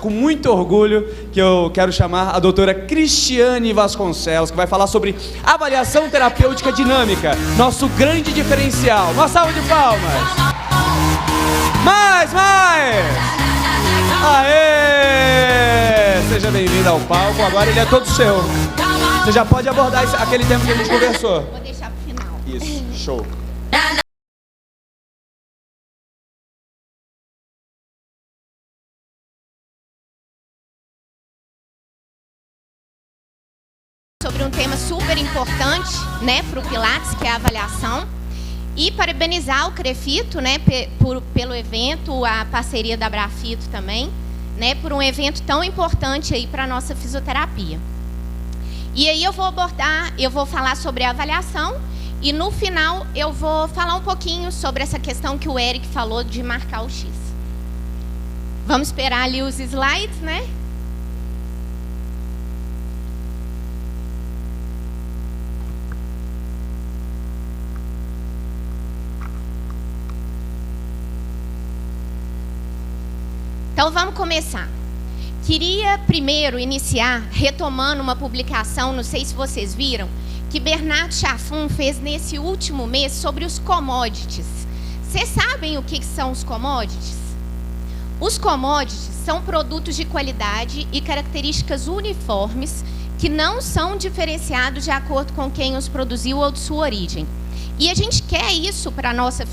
com muito orgulho que eu quero chamar a doutora Cristiane Vasconcelos, que vai falar sobre avaliação terapêutica dinâmica, nosso grande diferencial. Uma salva de palmas! Mais! Aê! Seja bem-vindo ao palco, agora ele é todo seu. Você já pode abordar aquele tema que a gente conversou. Vou deixar pro final. Isso, show. Sobre um tema super importante, né, para o Pilates, que é a avaliação. E parabenizar o Crefito, né, pelo evento, a parceria da Brafito também, né, por um evento tão importante aí para a nossa fisioterapia. E aí eu vou falar sobre a avaliação e no final eu vou falar um pouquinho sobre essa questão que o Eric falou de marcar o X. Vamos esperar ali os slides, né? Então vamos começar. Queria primeiro iniciar retomando uma publicação, não sei se vocês viram, que Bernard Chafun fez nesse último mês sobre os commodities. Vocês sabem o que são os commodities? Os commodities são produtos de qualidade e características uniformes que não são diferenciados de acordo com quem os produziu ou de sua origem. E a gente quer isso para a nossa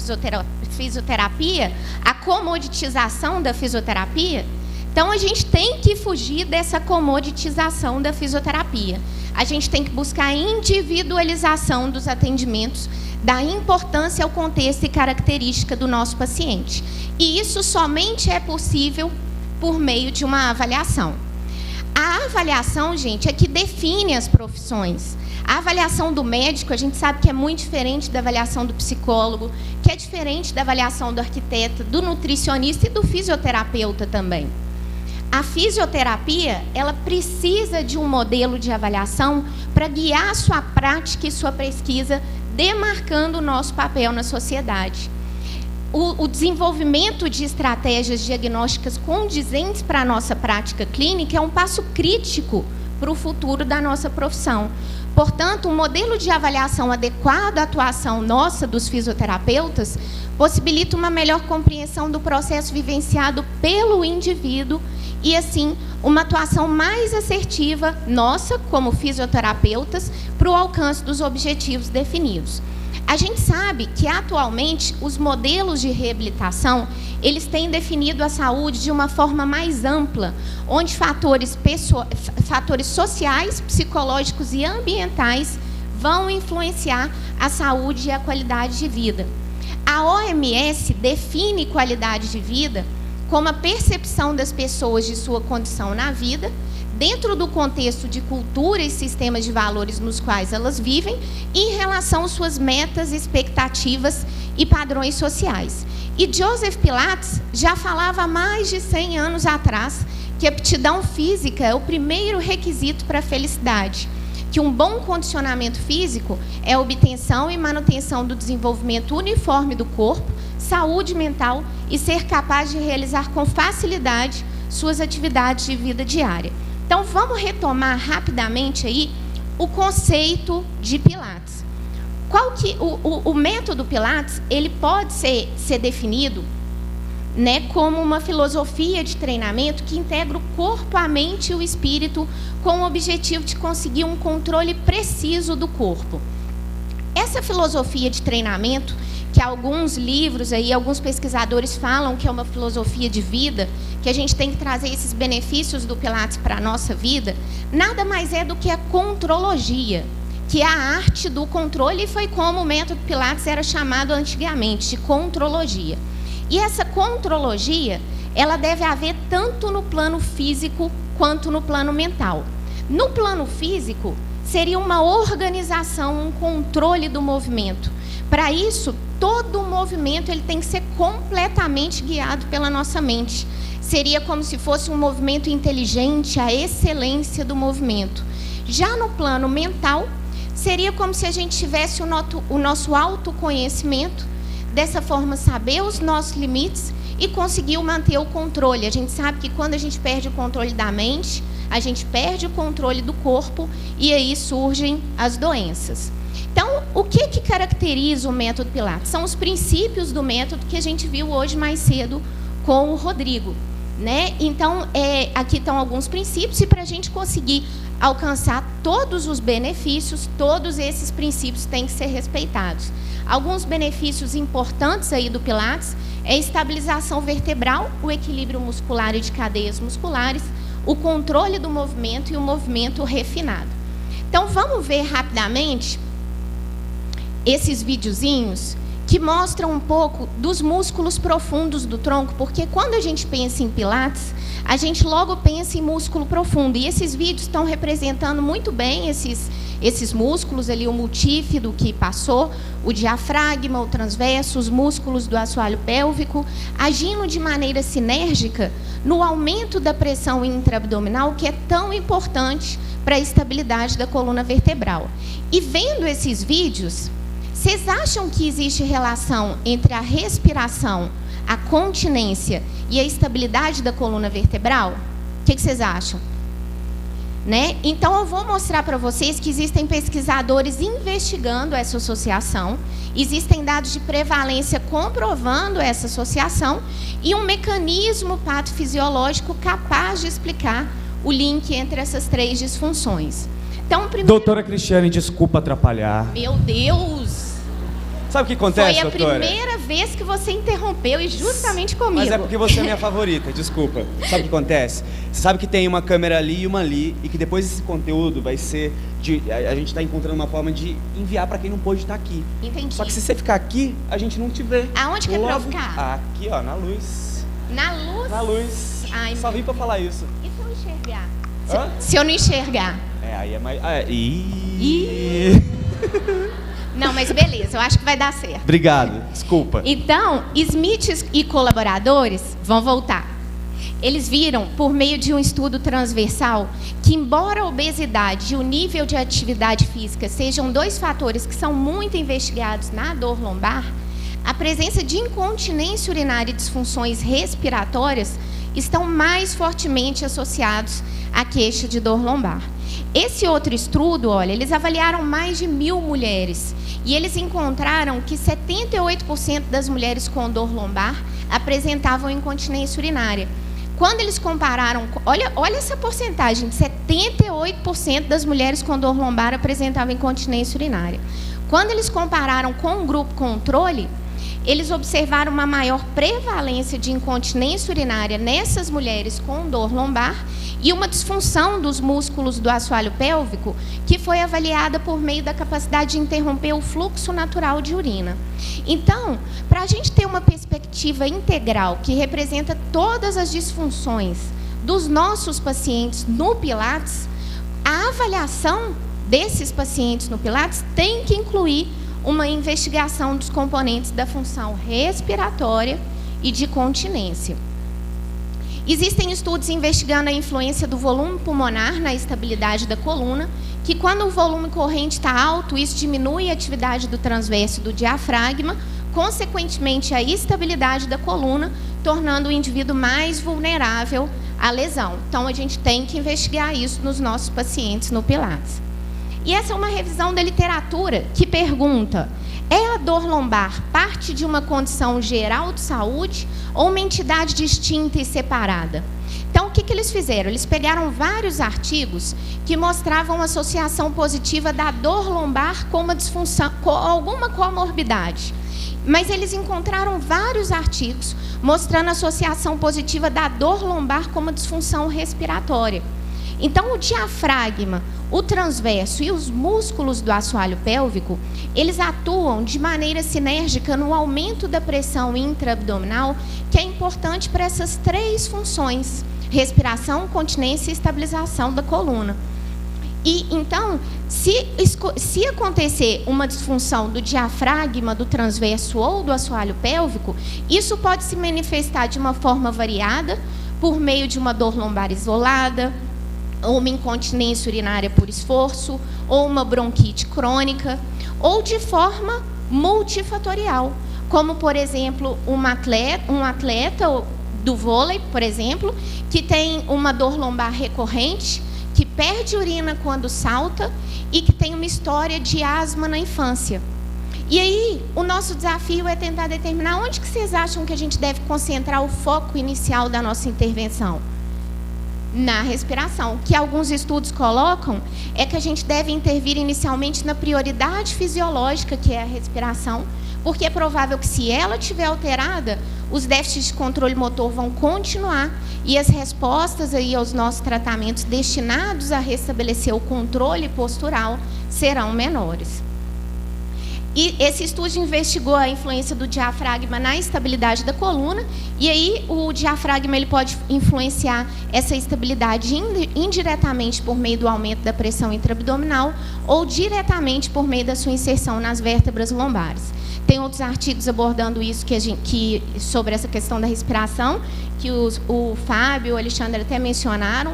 fisioterapia, a comoditização da fisioterapia. Então, a gente tem que fugir dessa comoditização da fisioterapia. A gente tem que buscar a individualização dos atendimentos, dar importância ao contexto e característica do nosso paciente. E isso somente é possível por meio de uma avaliação. A avaliação, gente, é que define as profissões. A avaliação do médico, a gente sabe que é muito diferente da avaliação do psicólogo, que é diferente da avaliação do arquiteto, do nutricionista e do fisioterapeuta também. A fisioterapia, ela precisa de um modelo de avaliação para guiar a sua prática e sua pesquisa, demarcando o nosso papel na sociedade. O desenvolvimento de estratégias diagnósticas condizentes para a nossa prática clínica é um passo crítico para o futuro da nossa profissão. Portanto, um modelo de avaliação adequado à atuação nossa dos fisioterapeutas possibilita uma melhor compreensão do processo vivenciado pelo indivíduo e, assim, uma atuação mais assertiva nossa, como fisioterapeutas, para o alcance dos objetivos definidos. A gente sabe que, atualmente, os modelos de reabilitação, eles têm definido a saúde de uma forma mais ampla, onde fatores sociais, psicológicos e ambientais vão influenciar a saúde e a qualidade de vida. A OMS define qualidade de vida como a percepção das pessoas de sua condição na vida, dentro do contexto de cultura e sistemas de valores nos quais elas vivem, em relação às suas metas, expectativas e padrões sociais. E Joseph Pilates já falava há mais de 100 anos atrás que a aptidão física é o primeiro requisito para a felicidade, que um bom condicionamento físico é a obtenção e manutenção do desenvolvimento uniforme do corpo, saúde mental e ser capaz de realizar com facilidade suas atividades de vida diária. Então, vamos retomar rapidamente aí o conceito de Pilates. O método Pilates, ele pode ser definido, né, como uma filosofia de treinamento que integra o corpo, a mente e o espírito com o objetivo de conseguir um controle preciso do corpo. Essa filosofia de treinamento, que alguns livros, aí, alguns pesquisadores falam que é uma filosofia de vida, que a gente tem que trazer esses benefícios do Pilates para a nossa vida, nada mais é do que a contrologia, que é a arte do controle, e foi como o método Pilates era chamado antigamente, de contrologia. E essa contrologia, ela deve haver tanto no plano físico quanto no plano mental. No plano físico, seria uma organização, um controle do movimento. Para isso, todo o movimento ele tem que ser completamente guiado pela nossa mente. Seria como se fosse um movimento inteligente, a excelência do movimento. Já no plano mental, seria como se a gente tivesse o nosso autoconhecimento, dessa forma saber os nossos limites e conseguir manter o controle. A gente sabe que quando a gente perde o controle da mente, a gente perde o controle do corpo e aí surgem as doenças. Então, o que caracteriza o método Pilates? São os princípios do método que a gente viu hoje mais cedo com o Rodrigo, né? Então, aqui estão alguns princípios e para a gente conseguir alcançar todos os benefícios, todos esses princípios têm que ser respeitados. Alguns benefícios importantes aí do Pilates é a estabilização vertebral, o equilíbrio muscular e de cadeias musculares, o controle do movimento e o movimento refinado. Então, vamos ver rapidamente esses videozinhos que mostram um pouco dos músculos profundos do tronco, porque quando a gente pensa em Pilates, a gente logo pensa em músculo profundo. E esses vídeos estão representando muito bem esses músculos ali, o multífido que passou, o diafragma, o transverso, os músculos do assoalho pélvico, agindo de maneira sinérgica no aumento da pressão intraabdominal, que é tão importante para a estabilidade da coluna vertebral. E vendo esses vídeos, vocês acham que existe relação entre a respiração, a continência e a estabilidade da coluna vertebral? O que vocês acham? Né? Então, eu vou mostrar para vocês que existem pesquisadores investigando essa associação, existem dados de prevalência comprovando essa associação e um mecanismo patofisiológico capaz de explicar o link entre essas três disfunções. Então, primeiro... Doutora Cristiane, desculpa atrapalhar. Meu Deus! Sabe o que acontece, doutora? Foi a primeira vez que você interrompeu, e justamente comigo. Mas é porque você é minha favorita, desculpa. Sabe o que acontece? Você sabe que tem uma câmera ali e uma ali, e que depois esse conteúdo vai ser... a gente está encontrando uma forma de enviar para quem não pôde estar aqui. Entendi. Só que se você ficar aqui, a gente não te vê. Aonde que é pra eu ficar? Aqui, ó, na luz. Na luz? Na luz. Ai, só vim para falar isso. E se eu enxergar? Hã? Se eu não enxergar? Aí é mais... Não, mas beleza, eu acho que vai dar certo. Obrigado, desculpa. Então, Smith e colaboradores vão voltar. Eles viram, por meio de um estudo transversal, que embora a obesidade e o nível de atividade física sejam dois fatores que são muito investigados na dor lombar, a presença de incontinência urinária e disfunções respiratórias estão mais fortemente associados à queixa de dor lombar. Esse outro estudo, olha, eles avaliaram mais de 1.000 mulheres e eles encontraram que 78% das mulheres com dor lombar apresentavam incontinência urinária. Quando eles compararam, olha essa porcentagem, 78% das mulheres com dor lombar apresentavam incontinência urinária. Quando eles compararam com o grupo controle, eles observaram uma maior prevalência de incontinência urinária nessas mulheres com dor lombar e uma disfunção dos músculos do assoalho pélvico que foi avaliada por meio da capacidade de interromper o fluxo natural de urina. Então, para a gente ter uma perspectiva integral que representa todas as disfunções dos nossos pacientes no Pilates, a avaliação desses pacientes no Pilates tem que incluir uma investigação dos componentes da função respiratória e de continência. Existem estudos investigando a influência do volume pulmonar na estabilidade da coluna, que quando o volume corrente está alto, isso diminui a atividade do transverso do diafragma, consequentemente a estabilidade da coluna, tornando o indivíduo mais vulnerável à lesão. Então, a gente tem que investigar isso nos nossos pacientes no Pilates. E essa é uma revisão da literatura que pergunta: é a dor lombar parte de uma condição geral de saúde ou uma entidade distinta e separada? Então, o que eles fizeram? Eles pegaram vários artigos que mostravam associação positiva da dor lombar com uma disfunção, com alguma comorbidade. Mas eles encontraram vários artigos mostrando associação positiva da dor lombar com uma disfunção respiratória. Então, o diafragma, o transverso e os músculos do assoalho pélvico, eles atuam de maneira sinérgica no aumento da pressão intraabdominal, que é importante para essas três funções: respiração, continência e estabilização da coluna. E, então, se acontecer uma disfunção do diafragma, do transverso ou do assoalho pélvico, isso pode se manifestar de uma forma variada, por meio de uma dor lombar isolada, ou uma incontinência urinária por esforço, ou uma bronquite crônica, ou de forma multifatorial. como, por exemplo, um atleta do vôlei, por exemplo, que tem uma dor lombar recorrente, que perde urina quando salta e que tem uma história de asma na infância. E aí, o nosso desafio é tentar determinar onde que vocês acham que a gente deve concentrar o foco inicial da nossa intervenção. Na respiração. O que alguns estudos colocam é que a gente deve intervir inicialmente na prioridade fisiológica, que é a respiração, porque é provável que, se ela estiver alterada, os déficits de controle motor vão continuar e as respostas aí aos nossos tratamentos destinados a restabelecer o controle postural serão menores. E esse estudo investigou a influência do diafragma na estabilidade da coluna, e aí o diafragma ele pode influenciar essa estabilidade indiretamente por meio do aumento da pressão intraabdominal ou diretamente por meio da sua inserção nas vértebras lombares. Tem outros artigos abordando isso sobre essa questão da respiração, que o Fábio e o Alexandre até mencionaram,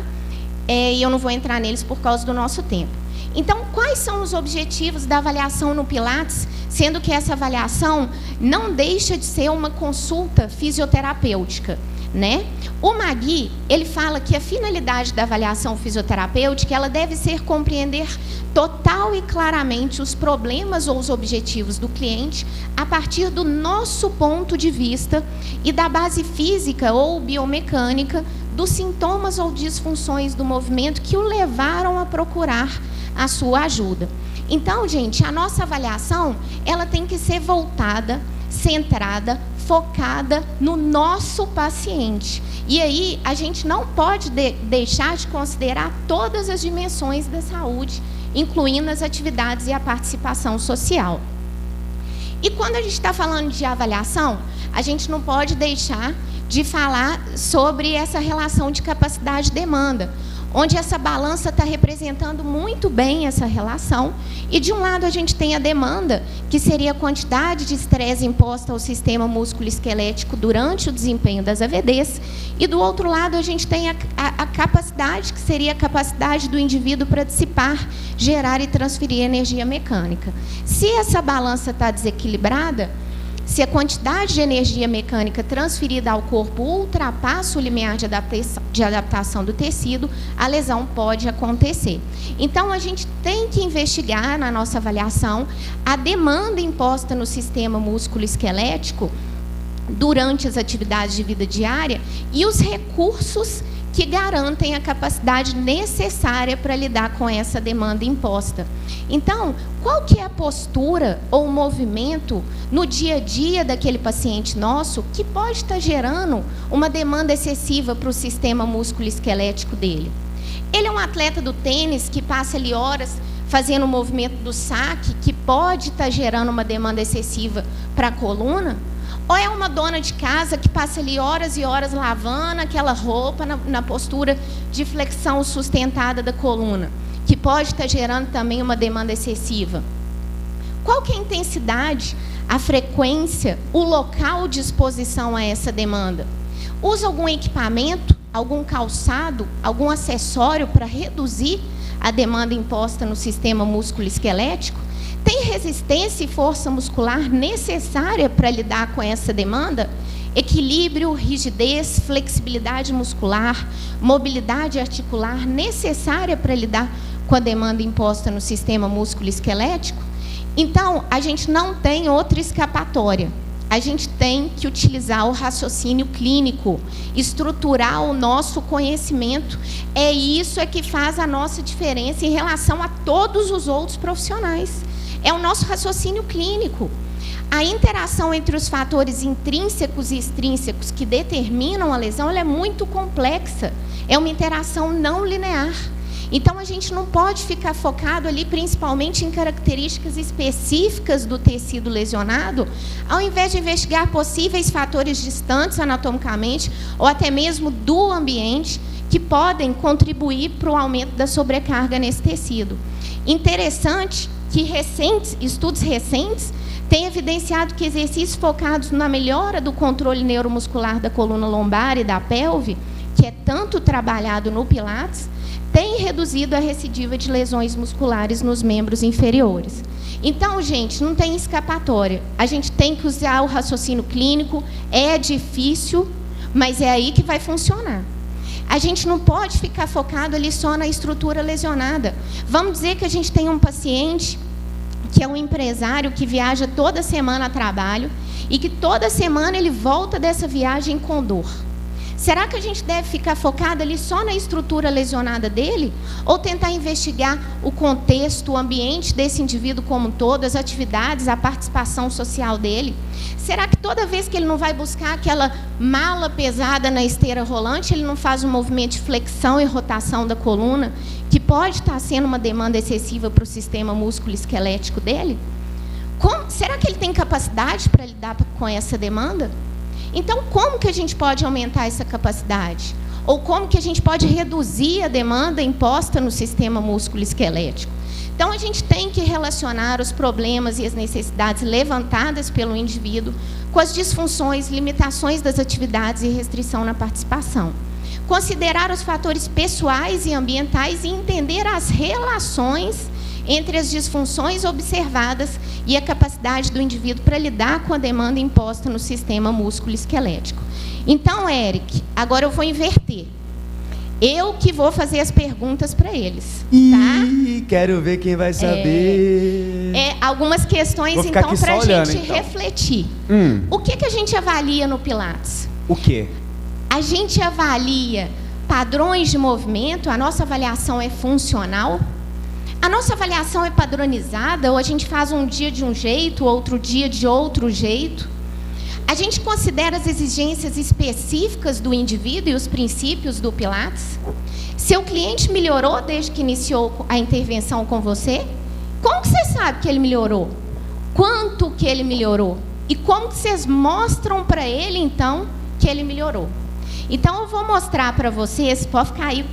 e eu não vou entrar neles por causa do nosso tempo. Então, quais são os objetivos da avaliação no Pilates, sendo que essa avaliação não deixa de ser uma consulta fisioterapêutica, né? O Magui, ele fala que a finalidade da avaliação fisioterapêutica, ela deve ser compreender total e claramente os problemas ou os objetivos do cliente a partir do nosso ponto de vista e da base física ou biomecânica dos sintomas ou disfunções do movimento que o levaram a procurar a sua ajuda. Então, gente, a nossa avaliação, ela tem que ser voltada, centrada, focada no nosso paciente. E aí, a gente não pode deixar de considerar todas as dimensões da saúde, incluindo as atividades e a participação social. E quando a gente está falando de avaliação, a gente não pode deixar de falar sobre essa relação de capacidade-demanda, onde essa balança está representando muito bem essa relação. E, de um lado, a gente tem a demanda, que seria a quantidade de estresse imposta ao sistema músculo-esquelético durante o desempenho das AVDs. E, do outro lado, a gente tem a capacidade, que seria a capacidade do indivíduo para dissipar, gerar e transferir energia mecânica. Se essa balança está desequilibrada, se a quantidade de energia mecânica transferida ao corpo ultrapassa o limiar de adaptação do tecido, a lesão pode acontecer. Então, a gente tem que investigar na nossa avaliação a demanda imposta no sistema músculo-esquelético durante as atividades de vida diária e os recursos que garantem a capacidade necessária para lidar com essa demanda imposta. Então, qual que é a postura ou o movimento no dia a dia daquele paciente nosso que pode estar gerando uma demanda excessiva para o sistema músculo-esquelético dele? Ele é um atleta do tênis que passa ali horas fazendo o movimento do saque, que pode estar gerando uma demanda excessiva para a coluna? Ou é uma dona de casa que passa ali horas e horas lavando aquela roupa na postura de flexão sustentada da coluna, que pode estar gerando também uma demanda excessiva? Qual que é a intensidade, a frequência, o local de exposição a essa demanda? Usa algum equipamento, algum calçado, algum acessório para reduzir a demanda imposta no sistema músculo-esquelético? Tem resistência e força muscular necessária para lidar com essa demanda? Equilíbrio, rigidez, flexibilidade muscular, mobilidade articular necessária para lidar com a demanda imposta no sistema músculo-esquelético? Então, a gente não tem outra escapatória. A gente tem que utilizar o raciocínio clínico, estruturar o nosso conhecimento. É isso que faz a nossa diferença em relação a todos os outros profissionais. É o nosso raciocínio clínico. A interação entre os fatores intrínsecos e extrínsecos que determinam a lesão, ela é muito complexa. É uma interação não linear. Então, a gente não pode ficar focado ali principalmente em características específicas do tecido lesionado, ao invés de investigar possíveis fatores distantes anatomicamente ou até mesmo do ambiente que podem contribuir para o aumento da sobrecarga nesse tecido. Interessante que estudos recentes têm evidenciado que exercícios focados na melhora do controle neuromuscular da coluna lombar e da pelve, que é tanto trabalhado no Pilates, tem reduzido a recidiva de lesões musculares nos membros inferiores. Então, gente, não tem escapatória. A gente tem que usar o raciocínio clínico, é difícil, mas é aí que vai funcionar. A gente não pode ficar focado ali só na estrutura lesionada. Vamos dizer que a gente tem um paciente que é um empresário que viaja toda semana a trabalho e que toda semana ele volta dessa viagem com dor. Será que a gente deve ficar focado ali só na estrutura lesionada dele? Ou tentar investigar o contexto, o ambiente desse indivíduo como um todo, as atividades, a participação social dele? Será que toda vez que ele não vai buscar aquela mala pesada na esteira rolante, ele não faz um movimento de flexão e rotação da coluna, que pode estar sendo uma demanda excessiva para o sistema músculo-esquelético dele? Será que ele tem capacidade para lidar com essa demanda? Então, como que a gente pode aumentar essa capacidade? Ou como que a gente pode reduzir a demanda imposta no sistema músculo-esquelético? Então, a gente tem que relacionar os problemas e as necessidades levantadas pelo indivíduo com as disfunções, limitações das atividades e restrição na participação. Considerar os fatores pessoais e ambientais e entender as relações entre as disfunções observadas e a capacidade do indivíduo para lidar com a demanda imposta no sistema músculo-esquelético. Então, Eric, agora eu vou inverter. Eu que vou fazer as perguntas para eles. Tá? Quero ver quem vai saber. Algumas questões, então, para a gente refletir. O que a gente avalia no Pilates? O quê? A gente avalia padrões de movimento, a nossa avaliação é funcional? A nossa avaliação é padronizada, ou a gente faz um dia de um jeito, outro dia de outro jeito? A gente considera as exigências específicas do indivíduo e os princípios do Pilates? Seu cliente melhorou desde que iniciou a intervenção com você? Como que você sabe que ele melhorou? Quanto que ele melhorou? E como que vocês mostram para ele, então, que ele melhorou? Então, eu vou mostrar para vocês, pode ficar aí,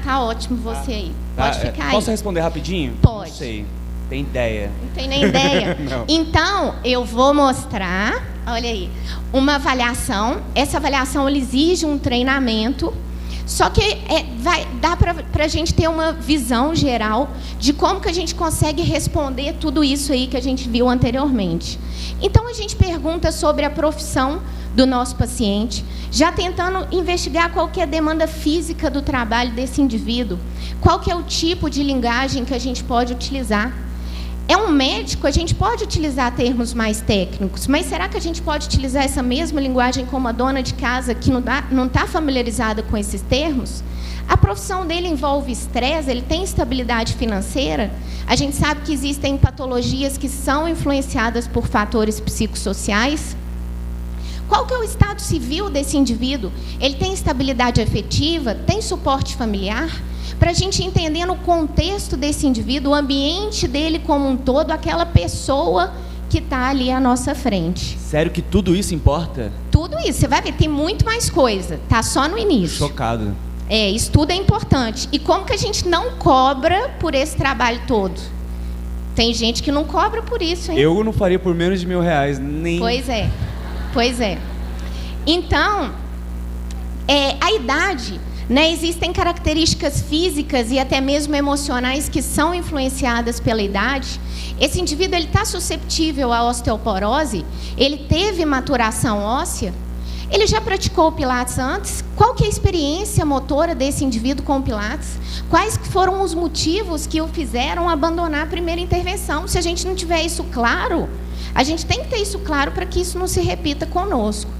tá ótimo você aí. Pode ficar aí. Posso responder rapidinho? Pode. Não sei. Tem ideia. Não tem nem ideia? Então, eu vou mostrar, olha aí, uma avaliação. Essa avaliação ela exige um treinamento, só que dá para a gente ter uma visão geral de como que a gente consegue responder tudo isso aí que a gente viu anteriormente. Então, a gente pergunta sobre a profissão do nosso paciente, já tentando investigar qual que é a demanda física do trabalho desse indivíduo, qual que é o tipo de linguagem que a gente pode utilizar. É um médico, a gente pode utilizar termos mais técnicos, mas será que a gente pode utilizar essa mesma linguagem com uma dona de casa que não está familiarizada com esses termos? A profissão dele envolve estresse, ele tem estabilidade financeira? A gente sabe que existem patologias que são influenciadas por fatores psicossociais? Qual que é o estado civil desse indivíduo? Ele tem estabilidade afetiva? Tem suporte familiar? Para a gente entender no contexto desse indivíduo, o ambiente dele como um todo, aquela pessoa que está ali à nossa frente. Sério que tudo isso importa? Tudo isso, você vai ver, tem muito mais coisa, tá só no início. Chocado. Isso tudo é importante. E como que a gente não cobra por esse trabalho todo? Tem gente que não cobra por isso, hein? Eu não faria por menos de R$1.000, nem... Pois é. Então, a idade, né, existem características físicas e até mesmo emocionais que são influenciadas pela idade. Esse indivíduo está susceptível à osteoporose, ele teve maturação óssea, ele já praticou o Pilates antes? Qual que é a experiência motora desse indivíduo com o Pilates? Quais foram os motivos que o fizeram abandonar a primeira intervenção? Se a gente não tiver isso claro, a gente tem que ter isso claro para que isso não se repita conosco.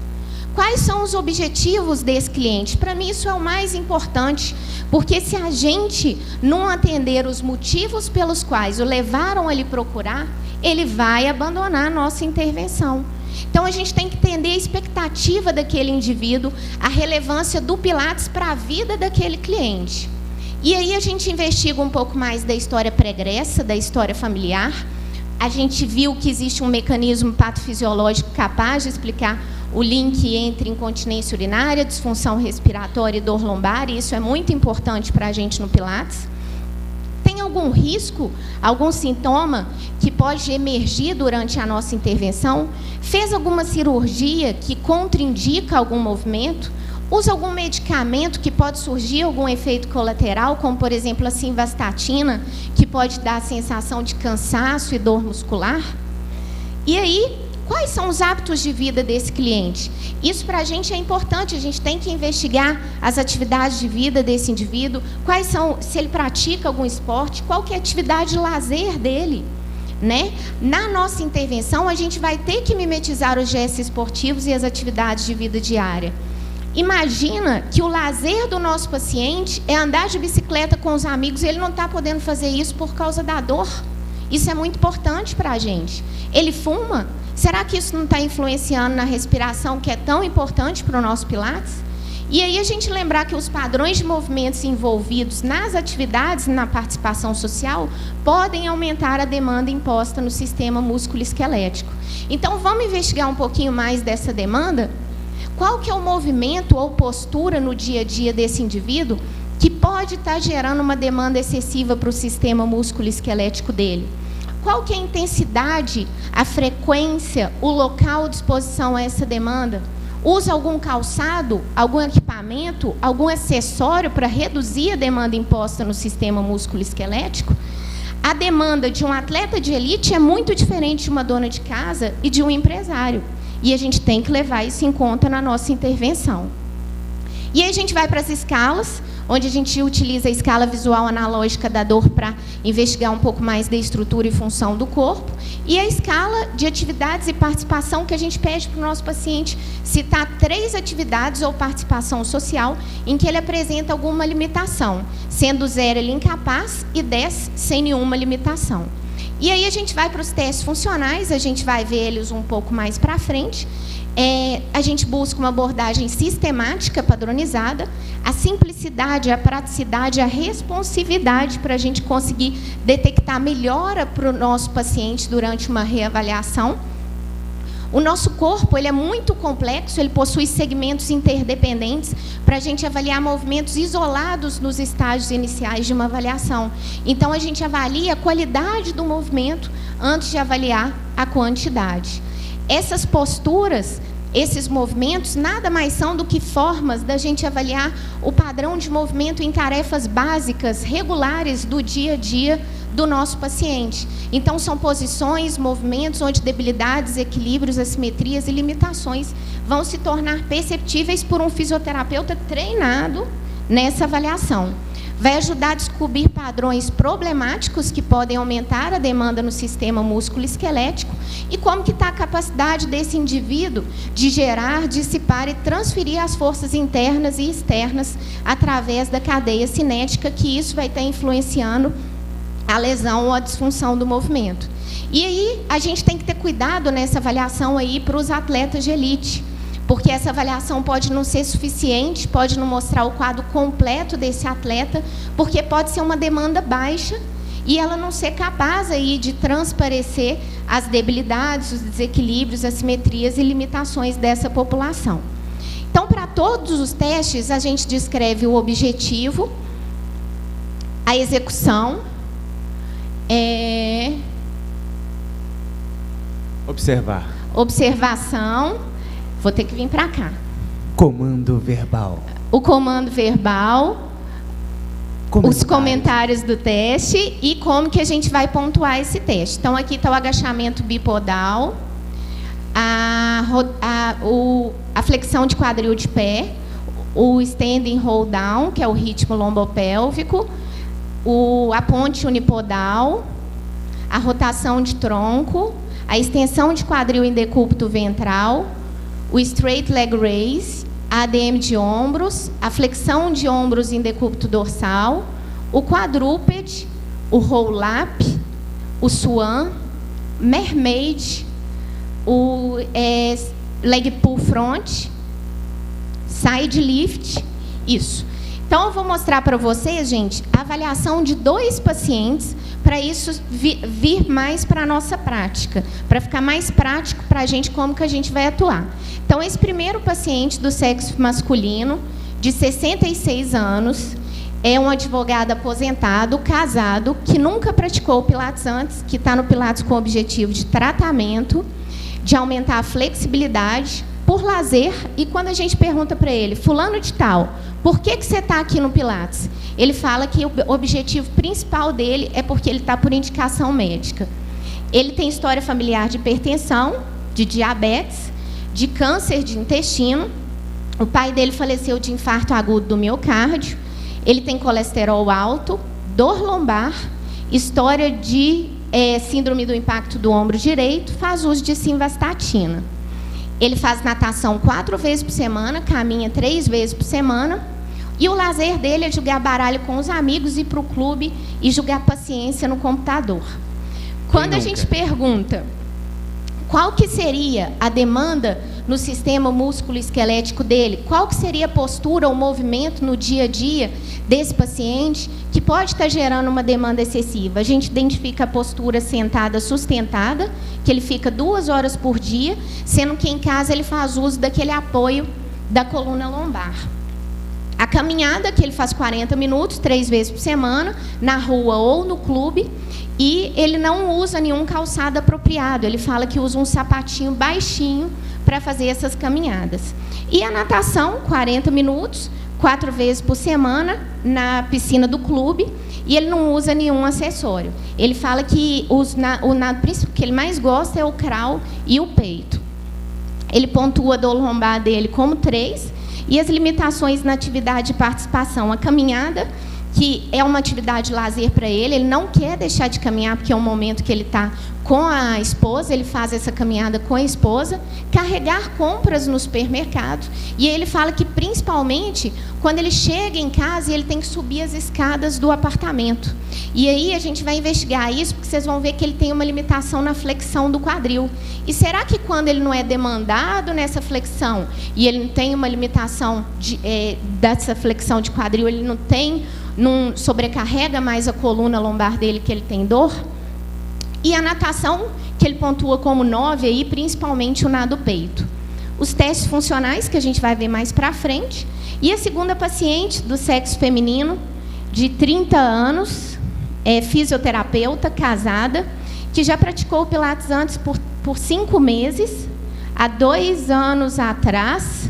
Quais são os objetivos desse cliente? Para mim, isso é o mais importante, porque se a gente não atender os motivos pelos quais o levaram a lhe procurar, ele vai abandonar a nossa intervenção. Então, a gente tem que entender a expectativa daquele indivíduo, a relevância do Pilates para a vida daquele cliente. E aí a gente investiga um pouco mais da história pregressa, da história familiar. A gente viu que existe um mecanismo patofisiológico capaz de explicar o link entre incontinência urinária, disfunção respiratória e dor lombar, e isso é muito importante para a gente no Pilates. Tem algum risco, algum sintoma que pode emergir durante a nossa intervenção? Fez alguma cirurgia que contraindica algum movimento? Usa algum medicamento que pode surgir algum efeito colateral, como, por exemplo, a simvastatina, que pode dar a sensação de cansaço e dor muscular? E aí, quais são os hábitos de vida desse cliente? Isso para a gente é importante, a gente tem que investigar as atividades de vida desse indivíduo, quais são, se ele pratica algum esporte, qual que é a atividade de lazer dele, né? Na nossa intervenção, a gente vai ter que mimetizar os gestos esportivos e as atividades de vida diária. Imagina que o lazer do nosso paciente é andar de bicicleta com os amigos e ele não está podendo fazer isso por causa da dor. Isso é muito importante para a gente. Ele fuma? Será que isso não está influenciando na respiração, que é tão importante para o nosso Pilates? E aí a gente lembrar que os padrões de movimentos envolvidos nas atividades, na participação social, podem aumentar a demanda imposta no sistema músculo-esquelético. Então, vamos investigar um pouquinho mais dessa demanda? Qual que é o movimento ou postura no dia a dia desse indivíduo que pode estar gerando uma demanda excessiva para o sistema músculo-esquelético dele? Qual que é a intensidade, a frequência, o local de exposição a essa demanda? Usa algum calçado, algum equipamento, algum acessório para reduzir a demanda imposta no sistema músculo-esquelético? A demanda de um atleta de elite é muito diferente de uma dona de casa e de um empresário. E a gente tem que levar isso em conta na nossa intervenção. E aí a gente vai para as escalas, onde a gente utiliza a escala visual analógica da dor para investigar um pouco mais da estrutura e função do corpo, e a escala de atividades e participação, que a gente pede para o nosso paciente citar 3 atividades ou participação social em que ele apresenta alguma limitação, sendo 0 ele incapaz e 10 sem nenhuma limitação. E aí a gente vai para os testes funcionais, a gente vai ver eles um pouco mais para frente. A gente busca uma abordagem sistemática, padronizada, a simplicidade, a praticidade, a responsividade para a gente conseguir detectar melhora para o nosso paciente durante uma reavaliação. O nosso corpo ele é muito complexo, ele possui segmentos interdependentes para a gente avaliar movimentos isolados nos estágios iniciais de uma avaliação. Então, a gente avalia a qualidade do movimento antes de avaliar a quantidade. Essas posturas, esses movimentos, nada mais são do que formas da gente avaliar o padrão de movimento em tarefas básicas, regulares do dia a dia do nosso paciente. Então, são posições, movimentos onde debilidades, equilíbrios, assimetrias e limitações vão se tornar perceptíveis por um fisioterapeuta treinado nessa avaliação. Vai ajudar a descobrir padrões problemáticos que podem aumentar a demanda no sistema músculo-esquelético e como que está a capacidade desse indivíduo de gerar, dissipar e transferir as forças internas e externas através da cadeia cinética, que isso vai estar influenciando a lesão ou a disfunção do movimento. E aí, a gente tem que ter cuidado nessa avaliação aí para os atletas de elite, porque essa avaliação pode não ser suficiente, pode não mostrar o quadro completo desse atleta, porque pode ser uma demanda baixa e ela não ser capaz aí de transparecer as debilidades, os desequilíbrios, assimetrias e limitações dessa população. Então, para todos os testes, a gente descreve o objetivo, a execução, observação. Vou ter que vir para cá. Comando verbal. O comando verbal, os comentários do teste e como que a gente vai pontuar esse teste. Então, aqui está o agachamento bipodal, a flexão de quadril de pé, o standing hold down, que é o ritmo lombopélvico, a ponte unipodal, a rotação de tronco, a extensão de quadril em decúbito ventral, o straight leg raise, a ADM de ombros, a flexão de ombros em decúbito dorsal, o quadrúpede, o roll-up, o swan, mermaid, o leg pull front, side lift, isso. Então, eu vou mostrar para vocês, gente, a avaliação de 2 pacientes, para isso vir mais para a nossa prática, para ficar mais prático para a gente como que a gente vai atuar. Então, esse primeiro paciente do sexo masculino, de 66 anos, é um advogado aposentado, casado, que nunca praticou o Pilates antes, que está no Pilates com o objetivo de tratamento, de aumentar a flexibilidade, por lazer, e quando a gente pergunta para ele, fulano de tal, por que você está aqui no Pilates? Ele fala que o objetivo principal dele é porque ele está por indicação médica. Ele tem história familiar de hipertensão, de diabetes, de câncer de intestino. O pai dele faleceu de infarto agudo do miocárdio. Ele tem colesterol alto, dor lombar, história de síndrome do impacto do ombro direito, faz uso de simvastatina. Ele faz natação 4 vezes por semana, caminha 3 vezes por semana, e o lazer dele é jogar baralho com os amigos, ir para o clube e jogar paciência no computador. Quando a gente pergunta qual que seria a demanda no sistema músculo-esquelético dele, qual que seria a postura ou movimento no dia a dia desse paciente que pode estar gerando uma demanda excessiva, a gente identifica a postura sentada sustentada, que ele fica 2 horas por dia, sendo que em casa ele faz uso daquele apoio da coluna lombar. A caminhada, que ele faz 40 minutos, 3 vezes por semana, na rua ou no clube, e ele não usa nenhum calçado apropriado, ele fala que usa um sapatinho baixinho para fazer essas caminhadas. E a natação, 40 minutos, 4 vezes por semana, na piscina do clube, e ele não usa nenhum acessório. Ele fala que o que ele mais gosta é o crawl e o peito. Ele pontua a dor lombar dele como 3, e as limitações na atividade de participação. A caminhada, que é uma atividade de lazer para ele, ele não quer deixar de caminhar, porque é um momento que ele está com a esposa, ele faz essa caminhada com a esposa, carregar compras no supermercado, e ele fala que, principalmente, quando ele chega em casa, ele tem que subir as escadas do apartamento. E aí a gente vai investigar isso, porque vocês vão ver que ele tem uma limitação na flexão do quadril. E será que quando ele não é demandado nessa flexão, e ele não tem uma limitação dessa flexão de quadril, ele não sobrecarrega mais a coluna lombar dele, que ele tem dor? E a natação, que ele pontua como 9, aí, principalmente o nado peito. Os testes funcionais, que a gente vai ver mais para frente. E a segunda paciente do sexo feminino, de 30 anos, fisioterapeuta, casada, que já praticou o Pilates antes por 5 meses, há 2 anos atrás,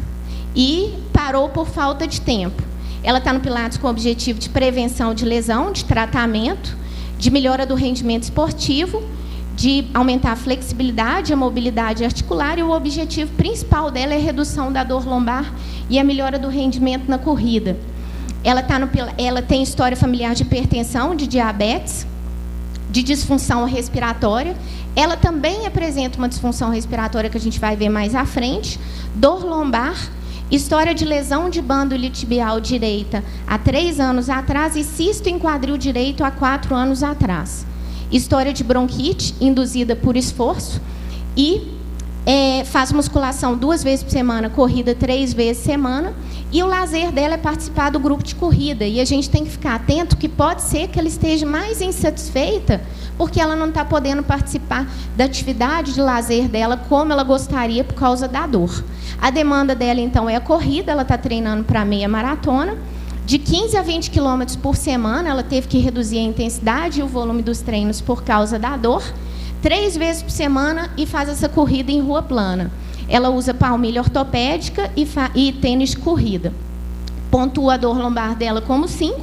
e parou por falta de tempo. Ela está no Pilates com o objetivo de prevenção de lesão, de tratamento, de melhora do rendimento esportivo, de aumentar a flexibilidade, a mobilidade articular, e o objetivo principal dela é a redução da dor lombar e a melhora do rendimento na corrida. Ela tem história familiar de hipertensão, de diabetes, de disfunção respiratória. Ela também apresenta uma disfunção respiratória que a gente vai ver mais à frente, dor lombar, história de lesão de bândula tibial direita há 3 anos atrás e cisto em quadril direito há 4 anos atrás. História de bronquite induzida por esforço e faz musculação 2 vezes por semana, corrida 3 vezes por semana, e o lazer dela é participar do grupo de corrida. E a gente tem que ficar atento que pode ser que ela esteja mais insatisfeita porque ela não está podendo participar da atividade de lazer dela como ela gostaria por causa da dor. A demanda dela, então, é a corrida. Ela está treinando para meia maratona. De 15 a 20 quilômetros por semana, ela teve que reduzir a intensidade e o volume dos treinos por causa da dor. 3 vezes por semana e faz essa corrida em rua plana. Ela usa palmilha ortopédica e tênis de corrida. Pontua a dor lombar dela como 5.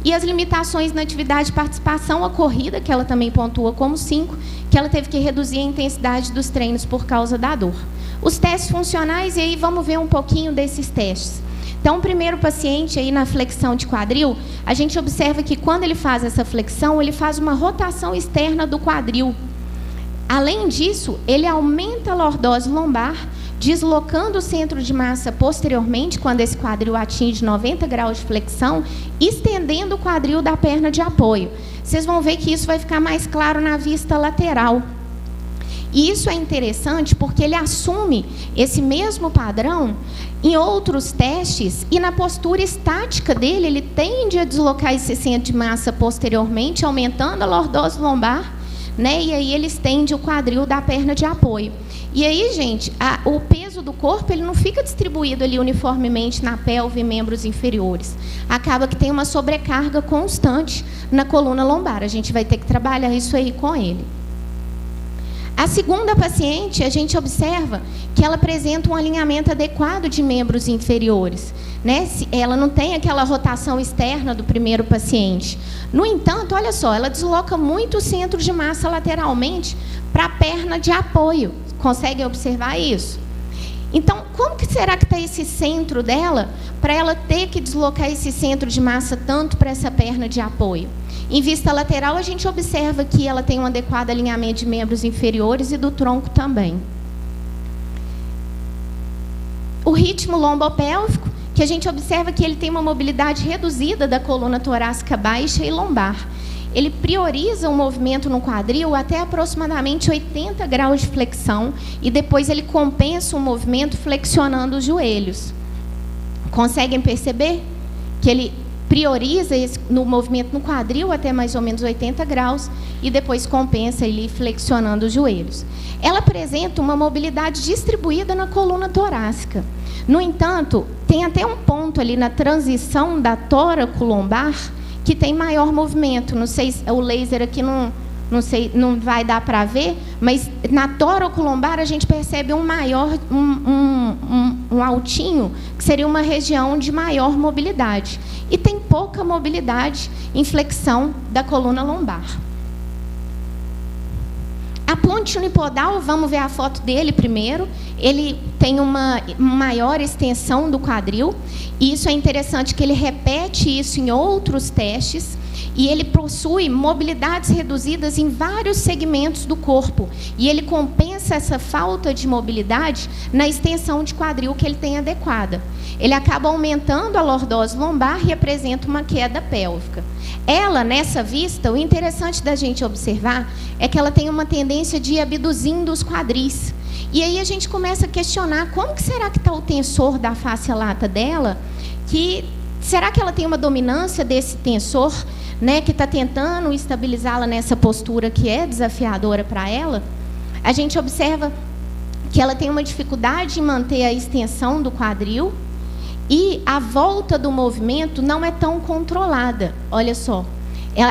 E as limitações na atividade de participação, a corrida, que ela também pontua como 5, que ela teve que reduzir a intensidade dos treinos por causa da dor. Os testes funcionais, e aí vamos ver um pouquinho desses testes. Então, o primeiro paciente aí na flexão de quadril, a gente observa que quando ele faz essa flexão, ele faz uma rotação externa do quadril. Além disso, ele aumenta a lordose lombar, deslocando o centro de massa posteriormente, quando esse quadril atinge 90 graus de flexão, estendendo o quadril da perna de apoio. Vocês vão ver que isso vai ficar mais claro na vista lateral. E isso é interessante porque ele assume esse mesmo padrão em outros testes, e na postura estática dele, ele tende a deslocar esse centro de massa posteriormente, aumentando a lordose lombar, né? E aí ele estende o quadril da perna de apoio. E aí, gente, o peso do corpo ele não fica distribuído ali uniformemente na pelve e membros inferiores. Acaba que tem uma sobrecarga constante na coluna lombar. A gente vai ter que trabalhar isso aí com ele. A segunda paciente, a gente observa que ela apresenta um alinhamento adequado de membros inferiores, né? Ela não tem aquela rotação externa do primeiro paciente. No entanto, olha só, ela desloca muito o centro de massa lateralmente para a perna de apoio. Conseguem observar isso? Então, como que será que está esse centro dela para ela ter que deslocar esse centro de massa tanto para essa perna de apoio? Em vista lateral, a gente observa que ela tem um adequado alinhamento de membros inferiores e do tronco também. O ritmo lombopélvico, que a gente observa que ele tem uma mobilidade reduzida da coluna torácica baixa e lombar. Ele prioriza o movimento no quadril até aproximadamente 80 graus de flexão e depois ele compensa o movimento flexionando os joelhos. Conseguem perceber que ele prioriza no movimento no quadril até mais ou menos 80 graus e depois compensa ele flexionando os joelhos. Ela apresenta uma mobilidade distribuída na coluna torácica. No entanto, tem até um ponto ali na transição da tóraco-lombar que tem maior movimento. Não sei, o laser aqui não sei, não vai dar para ver, mas na tóraco-lombar a gente percebe um maior, um altinho, que seria uma região de maior mobilidade. E tem pouca mobilidade em flexão da coluna lombar. A ponte unipodal, vamos ver a foto dele primeiro. Ele tem uma maior extensão do quadril. E isso é interessante que ele repete isso em outros testes. E ele possui mobilidades reduzidas em vários segmentos do corpo. E ele compensa essa falta de mobilidade na extensão de quadril que ele tem adequada. Ele acaba aumentando a lordose lombar e apresenta uma queda pélvica. Ela, nessa vista, o interessante da gente observar é que ela tem uma tendência de ir abduzindo os quadris. E aí a gente começa a questionar como que será que está o tensor da face lata dela, será que ela tem uma dominância desse tensor, né, que está tentando estabilizá-la nessa postura que é desafiadora para ela? A gente observa que ela tem uma dificuldade em manter a extensão do quadril e a volta do movimento não é tão controlada. Olha só,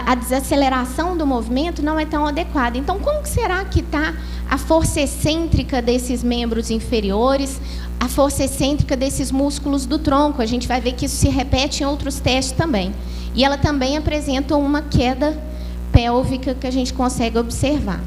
a desaceleração do movimento não é tão adequada. Então, como que será que está a força excêntrica desses membros inferiores, a força excêntrica desses músculos do tronco? A gente vai ver que isso se repete em outros testes também. E ela também apresenta uma queda pélvica que a gente consegue observar.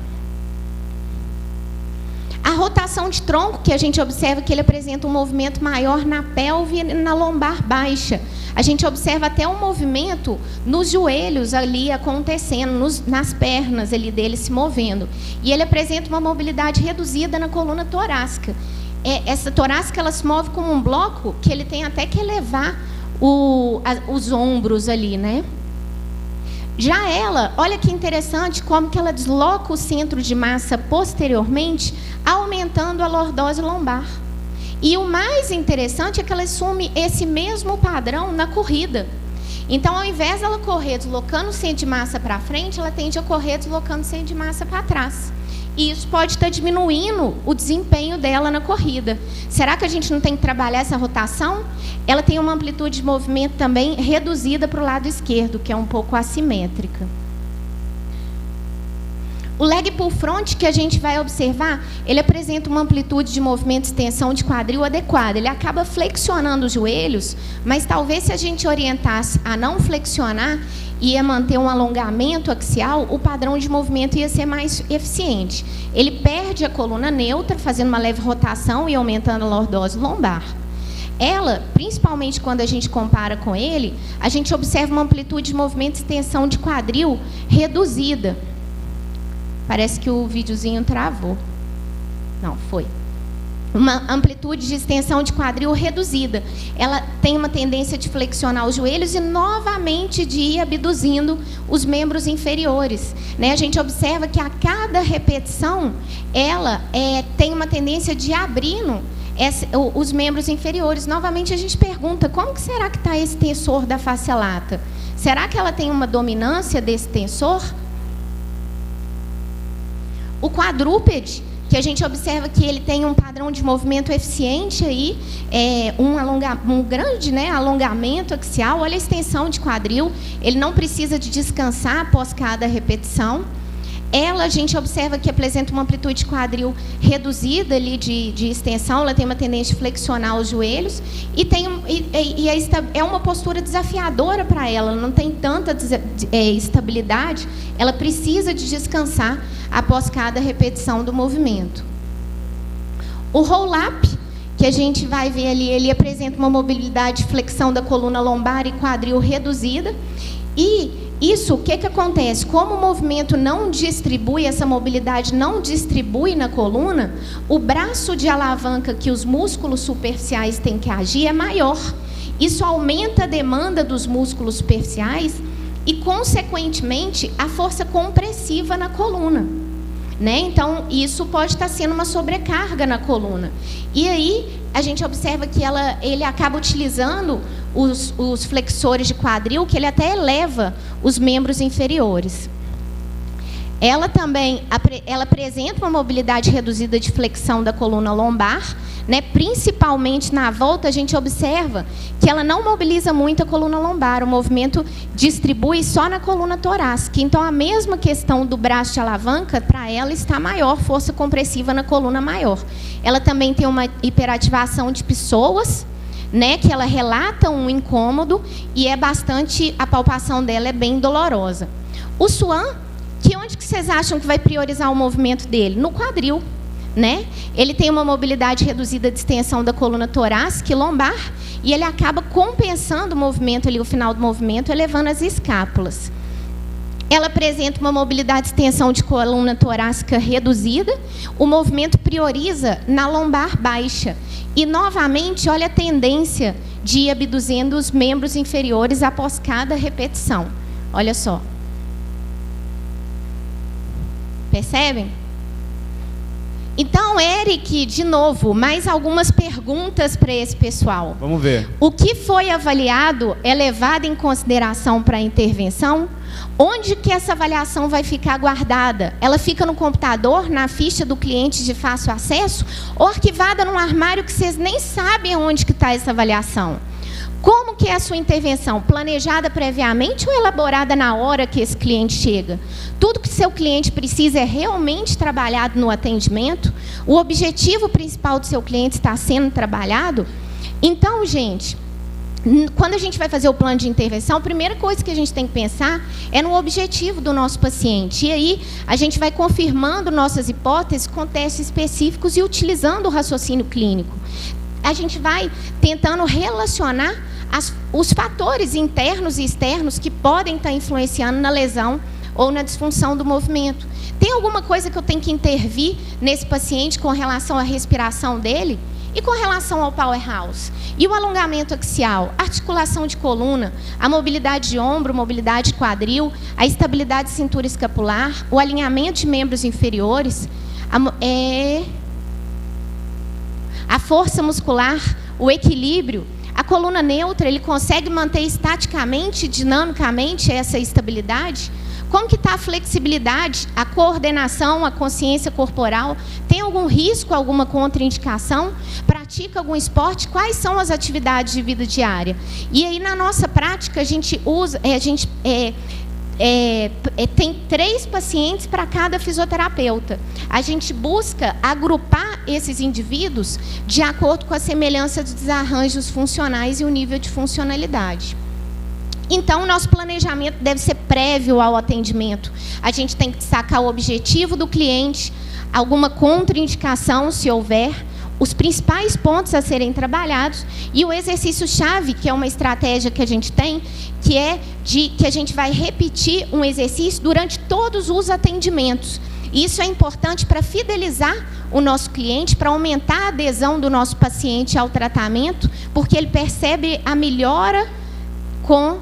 A rotação de tronco, que a gente observa que ele apresenta um movimento maior na pelve e na lombar baixa. A gente observa até um movimento nos joelhos ali acontecendo, nas pernas ali dele se movendo. E ele apresenta uma mobilidade reduzida na coluna torácica. Essa torácica ela se move como um bloco que ele tem até que elevar os ombros ali, né? Já ela, olha que interessante como que ela desloca o centro de massa posteriormente, aumentando a lordose lombar. E o mais interessante é que ela assume esse mesmo padrão na corrida. Então, ao invés dela correr deslocando o centro de massa para frente, ela tende a correr deslocando o centro de massa para trás. E isso pode estar diminuindo o desempenho dela na corrida. Será que a gente não tem que trabalhar essa rotação? Ela tem uma amplitude de movimento também reduzida para o lado esquerdo, que é um pouco assimétrica. O leg pull front, que a gente vai observar, ele apresenta uma amplitude de movimento e extensão de quadril adequada. Ele acaba flexionando os joelhos, mas talvez se a gente orientasse a não flexionar, ia manter um alongamento axial, o padrão de movimento ia ser mais eficiente. Ele perde a coluna neutra, fazendo uma leve rotação e aumentando a lordose lombar. Ela, principalmente quando a gente compara com ele, a gente observa uma amplitude de movimento e extensão de quadril reduzida. Parece que o videozinho travou. Não, foi. Uma amplitude de extensão de quadril reduzida. Ela tem uma tendência de flexionar os joelhos e novamente de ir abduzindo os membros inferiores, né? A gente observa que a cada repetição ela tem uma tendência de abrindo os membros inferiores. Novamente a gente pergunta, como que será que está esse tensor da face lata? Será que ela tem uma dominância desse tensor? O quadrúpede, que a gente observa que ele tem um padrão de movimento eficiente aí, um grande, né, alongamento axial. Olha a extensão de quadril, ele não precisa de descansar após cada repetição. Ela, a gente observa que apresenta uma amplitude de quadril reduzida ali de extensão, ela tem uma tendência de flexionar os joelhos é uma postura desafiadora para ela não tem tanta estabilidade, ela precisa de descansar após cada repetição do movimento. O roll-up, que a gente vai ver ali, ele apresenta uma mobilidade de flexão da coluna lombar e quadril reduzida. E isso, o que acontece? Como o movimento não distribui, essa mobilidade não distribui na coluna, o braço de alavanca que os músculos superficiais têm que agir é maior. Isso aumenta a demanda dos músculos superficiais e, consequentemente, a força compressiva na coluna. Né? Então, isso pode estar sendo uma sobrecarga na coluna. E aí, a gente observa que ele acaba utilizando os flexores de quadril, que ele até eleva os membros inferiores. Ela também apresenta uma mobilidade reduzida de flexão da coluna lombar, né? Principalmente na volta, a gente observa que ela não mobiliza muito a coluna lombar, o movimento distribui só na coluna torácica. Então, a mesma questão do braço de alavanca, para ela está maior, força compressiva na coluna maior. Ela também tem uma hiperativação de psoas, né? Que ela relata um incômodo e a palpação dela é bem dolorosa. O Swan, onde que vocês acham que vai priorizar o movimento dele? No quadril, né? Ele tem uma mobilidade reduzida de extensão da coluna torácica e lombar e ele acaba compensando o movimento ali, o final do movimento, elevando as escápulas. Ela apresenta uma mobilidade de extensão de coluna torácica reduzida. O movimento prioriza na lombar baixa. E, novamente, olha a tendência de ir abduzindo os membros inferiores após cada repetição. Olha só. Percebem? Então, Eric, de novo, mais algumas perguntas para esse pessoal. Vamos ver. O que foi avaliado é levado em consideração para a intervenção? Onde que essa avaliação vai ficar guardada? Ela fica no computador, na ficha do cliente de fácil acesso? Ou arquivada num armário que vocês nem sabem onde que está essa avaliação? Como que é a sua intervenção? Planejada previamente ou elaborada na hora que esse cliente chega? Tudo que seu cliente precisa é realmente trabalhado no atendimento? O objetivo principal do seu cliente está sendo trabalhado? Então, gente, quando a gente vai fazer o plano de intervenção, a primeira coisa que a gente tem que pensar é no objetivo do nosso paciente. E aí, a gente vai confirmando nossas hipóteses com testes específicos e utilizando o raciocínio clínico. A gente vai tentando relacionar os fatores internos e externos que podem estar influenciando na lesão ou na disfunção do movimento. Tem alguma coisa que eu tenho que intervir nesse paciente com relação à respiração dele? E com relação ao powerhouse? E o alongamento axial, articulação de coluna, a mobilidade de ombro, mobilidade de quadril, a estabilidade de cintura escapular, o alinhamento de membros inferiores, a força muscular, o equilíbrio, a coluna neutra, ele consegue manter estaticamente, dinamicamente essa estabilidade? Como que está a flexibilidade, a coordenação, a consciência corporal? Tem algum risco, alguma contraindicação? Pratica algum esporte? Quais são as atividades de vida diária? E aí, na nossa prática, a gente tem 3 pacientes para cada fisioterapeuta. A gente busca agrupar esses indivíduos de acordo com a semelhança dos desarranjos funcionais e o nível de funcionalidade. Então, o nosso planejamento deve ser prévio ao atendimento. A gente tem que destacar o objetivo do cliente, alguma contraindicação, se houver, os principais pontos a serem trabalhados e o exercício-chave, que é uma estratégia que a gente tem, que é que a gente vai repetir um exercício durante todos os atendimentos. Isso é importante para fidelizar o nosso cliente, para aumentar a adesão do nosso paciente ao tratamento, porque ele percebe a melhora com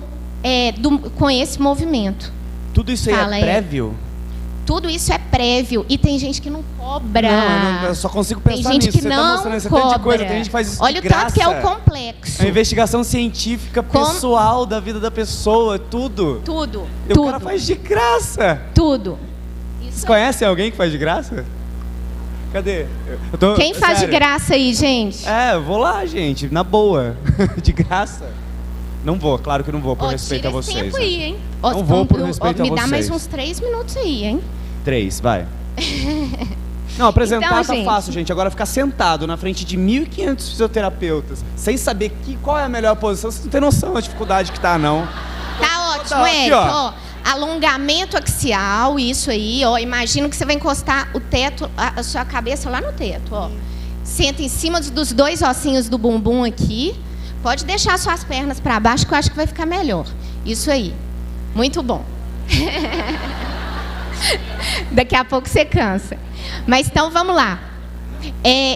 esse movimento. Tudo isso aí é prévio? Tudo isso é prévio. E tem gente que não cobra. Não, eu só consigo pensar nisso. Tem gente que não cobra. Tem gente que faz isso Olha de graça. O tanto que é o complexo. É uma investigação científica, pessoal, da vida da pessoa, tudo. Tudo. E o cara faz de graça. Tudo. Vocês conhecem alguém que faz de graça? Cadê? Quem faz de graça aí, gente? Eu vou lá, gente, na boa. De graça. Não vou, claro que não vou, por respeito a vocês. Tempo aí, hein? Não vou por respeito a vocês. Me dá mais uns 3 minutos aí, hein? 3, vai. Não, apresentar Então, tá gente, fácil, gente. Agora ficar sentado na frente de 1.500 fisioterapeutas, sem saber qual é a melhor posição, você não tem noção da dificuldade que tá, não. Tá ótimo, Érico. Ó, alongamento axial, isso aí, ó. Imagina que você vai encostar o teto, a sua cabeça lá no teto, ó. Senta em cima dos 2 ossinhos do bumbum aqui. Pode deixar suas pernas para baixo, que eu acho que vai ficar melhor. Isso aí. Muito bom. Daqui a pouco você cansa. Mas então vamos lá.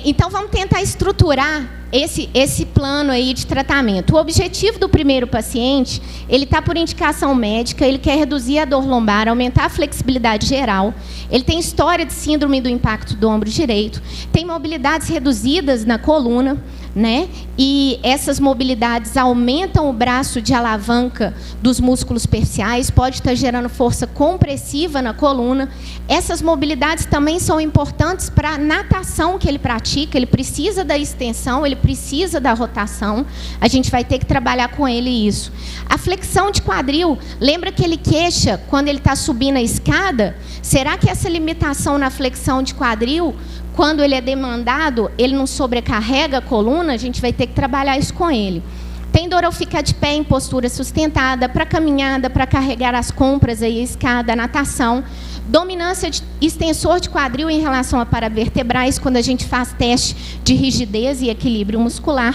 Então vamos tentar estruturar esse plano aí de tratamento. O objetivo do primeiro paciente, ele está por indicação médica, ele quer reduzir a dor lombar, aumentar a flexibilidade geral, ele tem história de síndrome do impacto do ombro direito, tem mobilidades reduzidas na coluna, né? E essas mobilidades aumentam o braço de alavanca dos músculos superficiais, pode estar gerando força compressiva na coluna. Essas mobilidades também são importantes para a natação que ele pratica, ele precisa da extensão, ele precisa da rotação, a gente vai ter que trabalhar com ele isso. A flexão de quadril, lembra que ele queixa quando ele está subindo a escada? Será que essa limitação na flexão de quadril, quando ele é demandado, ele não sobrecarrega a coluna? A gente vai ter que trabalhar isso com ele. Tem dor ao ficar de pé em postura sustentada, para caminhada, para carregar as compras, aí, a escada, a natação. Dominância de extensor de quadril em relação a paravertebrais, quando a gente faz teste de rigidez e equilíbrio muscular.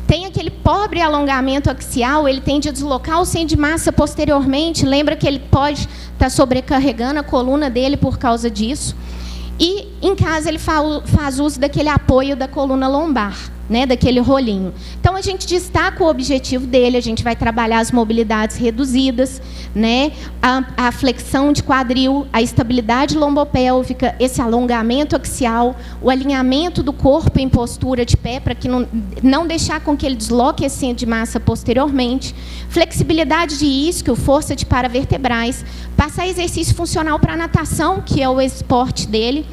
Tem aquele pobre alongamento axial, ele tende a deslocar o centro de massa posteriormente. Lembra que ele pode estar sobrecarregando a coluna dele por causa disso. E, em casa, ele faz uso daquele apoio da coluna lombar, né, daquele rolinho. Então, a gente destaca o objetivo dele, a gente vai trabalhar as mobilidades reduzidas, né, a flexão de quadril, a estabilidade lombopélvica, esse alongamento axial, o alinhamento do corpo em postura de pé, para que não deixar com que ele desloque esse centro de massa posteriormente, flexibilidade de isquio, força de paravertebrais, passar exercício funcional para a natação, que é o esporte dele,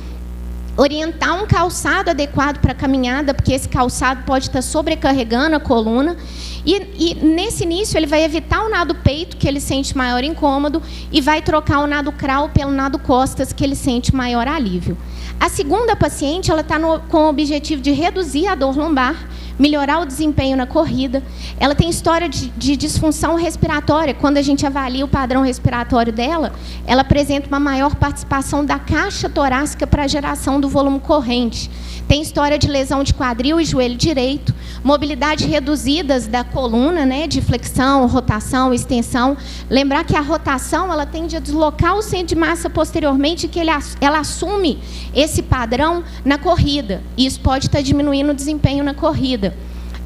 orientar um calçado adequado para a caminhada, porque esse calçado pode estar sobrecarregando a coluna. E nesse início ele vai evitar o nado peito, que ele sente maior incômodo, e vai trocar o nado crawl pelo nado costas, que ele sente maior alívio. A segunda paciente, ela está com o objetivo de reduzir a dor lombar, melhorar o desempenho na corrida. Ela tem história de disfunção respiratória. Quando a gente avalia o padrão respiratório dela, ela apresenta uma maior participação da caixa torácica para a geração do volume corrente. Tem história de lesão de quadril e joelho direito, mobilidade reduzidas da coluna, né, de flexão, rotação, extensão. Lembrar que a rotação, ela tende a deslocar o centro de massa posteriormente, que ela assume esse padrão na corrida. Isso pode estar diminuindo o desempenho na corrida.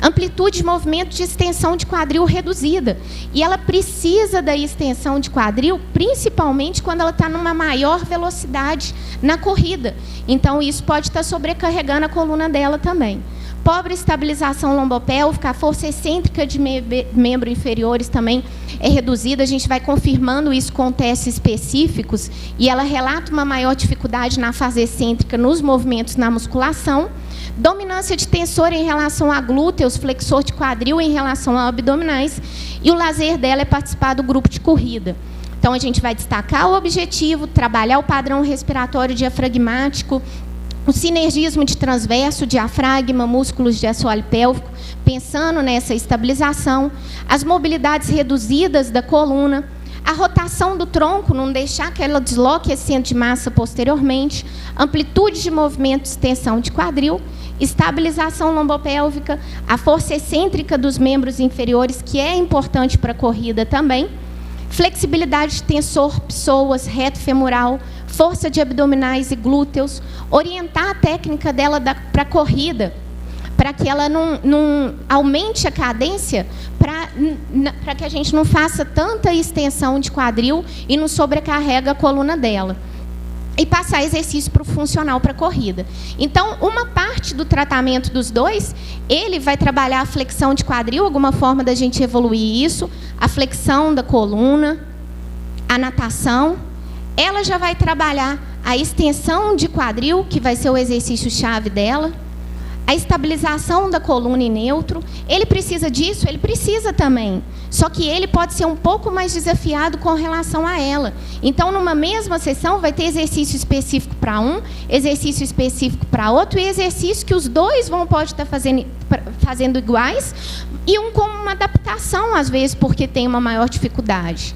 Amplitude de movimento de extensão de quadril reduzida. E ela precisa da extensão de quadril, principalmente quando ela está numa maior velocidade na corrida. Então, isso pode estar sobrecarregando a coluna dela também. Pobre estabilização lombopélvica, a força excêntrica de membros inferiores também é reduzida. A gente vai confirmando isso com testes específicos. E ela relata uma maior dificuldade na fase excêntrica nos movimentos na musculação. Dominância de tensor em relação a glúteos, flexor de quadril em relação a abdominais. E o lazer dela é participar do grupo de corrida. Então, a gente vai destacar o objetivo, trabalhar o padrão respiratório diafragmático, o sinergismo de transverso, diafragma, músculos de assoalho pélvico, pensando nessa estabilização, as mobilidades reduzidas da coluna, a rotação do tronco, não deixar que ela desloque esse centro de massa posteriormente, amplitude de movimento, extensão de quadril, estabilização lombopélvica, a força excêntrica dos membros inferiores, que é importante para a corrida também, flexibilidade de tensor, psoas, reto femoral, força de abdominais e glúteos, orientar a técnica dela para a corrida, para que ela não aumente a cadência, para que a gente não faça tanta extensão de quadril e não sobrecarrega a coluna dela. E passar exercício para o funcional para a corrida. Então, uma parte do tratamento dos dois, ele vai trabalhar a flexão de quadril, alguma forma da gente evoluir isso, a flexão da coluna, a natação. Ela já vai trabalhar a extensão de quadril, que vai ser o exercício-chave dela, a estabilização da coluna em neutro. Ele precisa disso? Ele precisa também. Só que ele pode ser um pouco mais desafiado com relação a ela. Então, numa mesma sessão, vai ter exercício específico para um, exercício específico para outro, e exercício que os dois pode estar fazendo iguais, e um com uma adaptação, às vezes, porque tem uma maior dificuldade.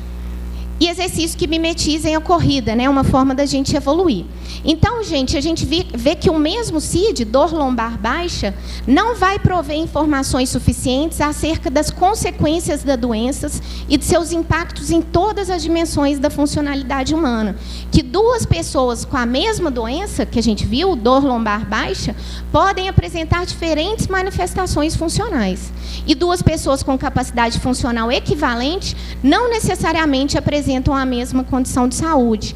E exercícios que mimetizem a corrida, né? Uma forma da gente evoluir. Então, gente, a gente vê que o mesmo CID, dor lombar baixa, não vai prover informações suficientes acerca das consequências da doença e de seus impactos em todas as dimensões da funcionalidade humana. Que duas pessoas com a mesma doença, que a gente viu, dor lombar baixa, podem apresentar diferentes manifestações funcionais. E duas pessoas com capacidade funcional equivalente não necessariamente apresentam a mesma condição de saúde.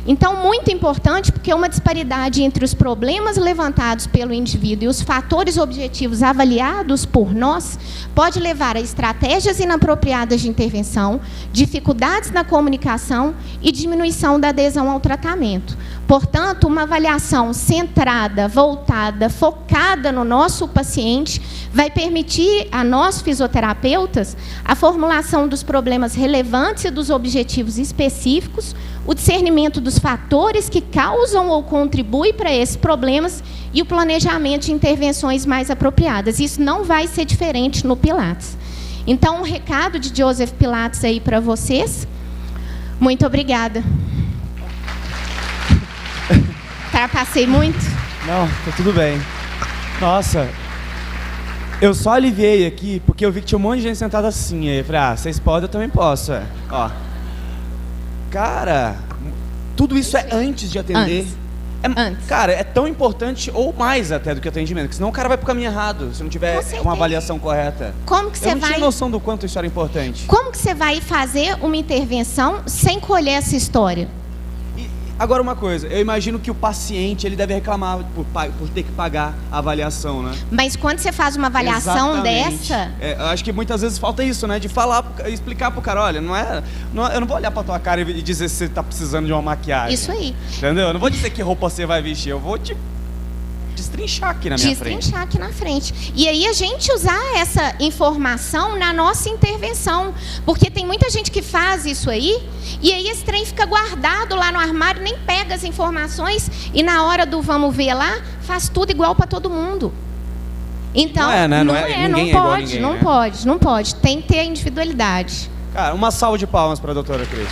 Então, muito importante, porque uma disparidade entre os problemas levantados pelo indivíduo e os fatores objetivos avaliados por nós pode levar a estratégias inapropriadas de intervenção, dificuldades na comunicação e diminuição da adesão ao tratamento. Portanto, uma avaliação centrada, voltada, focada no nosso paciente, vai permitir a nós, fisioterapeutas, a formulação dos problemas relevantes e dos objetivos específicos, o discernimento dos fatores que causam ou contribuem para esses problemas e o planejamento de intervenções mais apropriadas. Isso não vai ser diferente no Pilates. Então, um recado de Joseph Pilates aí para vocês. Muito obrigada. Passei muito? Não, tá tudo bem. Nossa, eu só aliviei aqui porque eu vi que tinha um monte de gente sentada assim. Aí eu falei, vocês podem, eu também posso. Ó. Cara, tudo isso é antes de atender. Antes. Cara, é tão importante ou mais até do que atendimento, porque senão o cara vai pro caminho errado, se não tiver uma avaliação correta. Como que você Eu não tinha noção do quanto isso era importante. Como que você vai fazer uma intervenção sem colher essa história? Agora uma coisa, eu imagino que o paciente ele deve reclamar por ter que pagar a avaliação, né? Mas quando você faz uma avaliação dessa... eu acho que muitas vezes falta isso, né? De falar, explicar pro cara, olha, eu não vou olhar pra tua cara e dizer se você tá precisando de uma maquiagem. Isso aí. Entendeu? Eu não vou dizer que roupa você vai vestir, eu vou te destrinchar aqui na minha frente. Destrinchar aqui na frente. E aí a gente usar essa informação na nossa intervenção. Porque tem muita gente que faz isso aí, e aí esse trem fica guardado lá no armário, nem pega as informações, e na hora do vamos ver lá, faz tudo igual para todo mundo. Então, não é, né? Não pode. Tem que ter a individualidade. Cara, uma salva de palmas para a doutora Cris.